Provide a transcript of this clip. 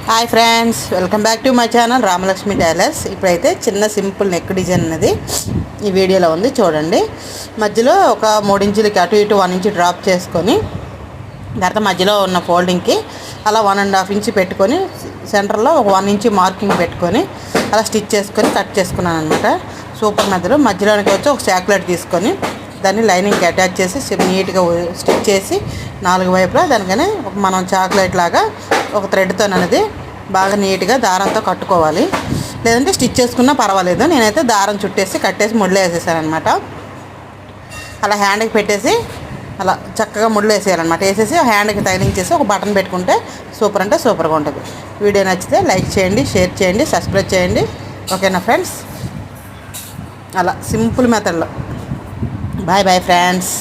Hi friends, welcome back to my channel Ramalakshmi tailors. ఇప్పుడైతే చిన్న simple neck design అనేది ఈ వీడియోలో ఉంది చూడండి. మధ్యలో ఒక 3 ఇంచులకి అటు ఇటు 1 ఇంచ్ డ్రాప్ చేసుకొని తర్వాత మధ్యలో ఉన్న ఫోల్డింగ్కి అలా 1.5 ఇంచ్ పెట్టుకొని సెంటర్లో ఒక 1 ఇంచ్ మార్కింగ్ పెట్టుకొని అలా స్టిచ్ చేసుకొని కట్ చేసుకున్నాను అనమాట. సూపర్ మధ్యలోనికి వచ్చి ఒక చాక్లెట్ తీసుకొని దాన్ని లైనింగ్కి అటాచ్ చేసి నీట్గా స్టిచ్ చేసి 4 వైపులా దానికనే మనం చాక్లెట్ లాగా ఒక థ్రెడ్తో అనేది బాగా నీట్గా దారంతో కట్టుకోవాలి. లేదంటే స్టిచ్ చేసుకున్నా పర్వాలేదు. నేనైతే దారం చుట్టేసి కట్టేసి ముళ్ళు వేసేసాను అనమాట. అలా హ్యాండ్కి పెట్టేసి అలా చక్కగా ముళ్ళు వేసేయాలన్నమాట. వేసేసి హ్యాండ్కి తగిలించేసి ఒక బటన్ పెట్టుకుంటే సూపర్ అంటే సూపర్గా ఉంటుంది. వీడియో నచ్చితే లైక్ చేయండి, షేర్ చేయండి, సబ్స్క్రైబ్ చేయండి. ఓకేనా ఫ్రెండ్స్? అలా సింపుల్ మెథడ్లో. Bye bye friends.